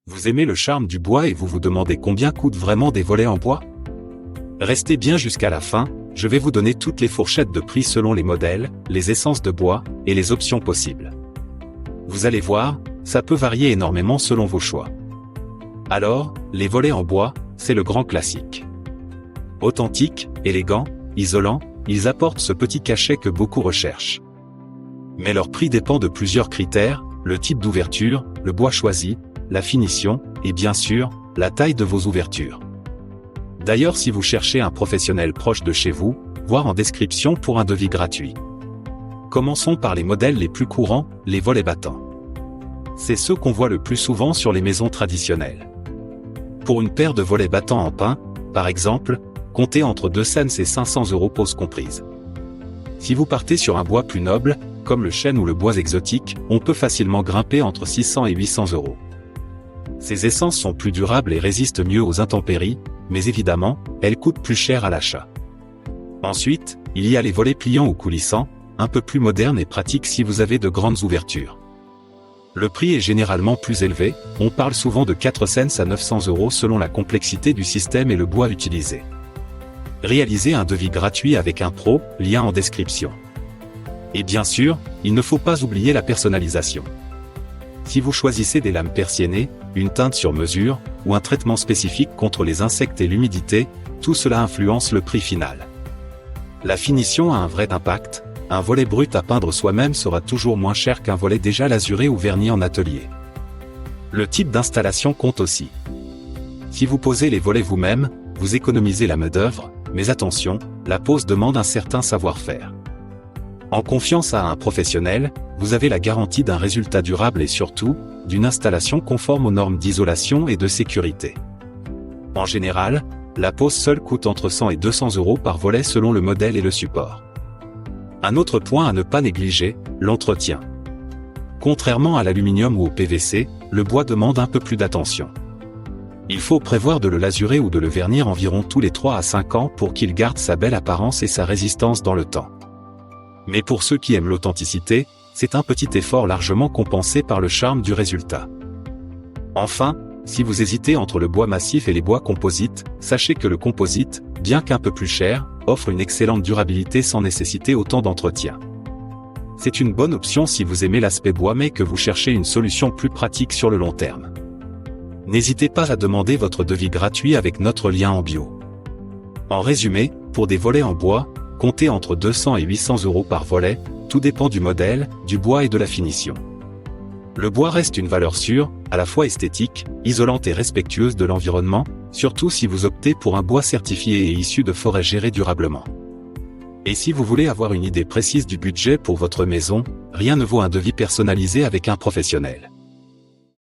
Vous aimez le charme du bois et vous vous demandez combien coûtent vraiment des volets en bois? Restez bien jusqu'à la fin, je vais vous donner toutes les fourchettes de prix selon les modèles, les essences de bois, et les options possibles. Vous allez voir, ça peut varier énormément selon vos choix. Alors, les volets en bois, c'est le grand classique. Authentiques, élégants, isolants, ils apportent ce petit cachet que beaucoup recherchent. Mais leur prix dépend de plusieurs critères, le type d'ouverture, le bois choisi, la finition, et bien sûr, la taille de vos ouvertures. D'ailleurs, si vous cherchez un professionnel proche de chez vous, voir en description pour un devis gratuit. Commençons par les modèles les plus courants, les volets battants. C'est ceux qu'on voit le plus souvent sur les maisons traditionnelles. Pour une paire de volets battants en pin, par exemple, comptez entre 200 et 500 € pose comprise. Si vous partez sur un bois plus noble, comme le chêne ou le bois exotique, on peut facilement grimper entre 600 et 800 €. Ces essences sont plus durables et résistent mieux aux intempéries, mais évidemment, elles coûtent plus cher à l'achat. Ensuite, il y a les volets pliants ou coulissants, un peu plus modernes et pratiques si vous avez de grandes ouvertures. Le prix est généralement plus élevé, on parle souvent de 400 à 900 € selon la complexité du système et le bois utilisé. Réalisez un devis gratuit avec un pro, lien en description. Et bien sûr, il ne faut pas oublier la personnalisation. Si vous choisissez des lames persiennées, une teinte sur mesure, ou un traitement spécifique contre les insectes et l'humidité, tout cela influence le prix final. La finition a un vrai impact, un volet brut à peindre soi-même sera toujours moins cher qu'un volet déjà lasuré ou verni en atelier. Le type d'installation compte aussi. Si vous posez les volets vous-même, vous économisez la main-d'œuvre, mais attention, la pose demande un certain savoir-faire. En confiance à un professionnel, vous avez la garantie d'un résultat durable et surtout, d'une installation conforme aux normes d'isolation et de sécurité. En général, la pose seule coûte entre 100 et 200 € par volet selon le modèle et le support. Un autre point à ne pas négliger, l'entretien. Contrairement à l'aluminium ou au PVC, le bois demande un peu plus d'attention. Il faut prévoir de le lasurer ou de le vernir environ tous les 3 à 5 ans pour qu'il garde sa belle apparence et sa résistance dans le temps. Mais pour ceux qui aiment l'authenticité, c'est un petit effort largement compensé par le charme du résultat. Enfin, si vous hésitez entre le bois massif et les bois composites, sachez que le composite, bien qu'un peu plus cher, offre une excellente durabilité sans nécessiter autant d'entretien. C'est une bonne option si vous aimez l'aspect bois mais que vous cherchez une solution plus pratique sur le long terme. N'hésitez pas à demander votre devis gratuit avec notre lien en bio. En résumé, pour des volets en bois, comptez entre 200 et 800 € par volet, tout dépend du modèle, du bois et de la finition. Le bois reste une valeur sûre, à la fois esthétique, isolante et respectueuse de l'environnement, surtout si vous optez pour un bois certifié et issu de forêts gérées durablement. Et si vous voulez avoir une idée précise du budget pour votre maison, rien ne vaut un devis personnalisé avec un professionnel.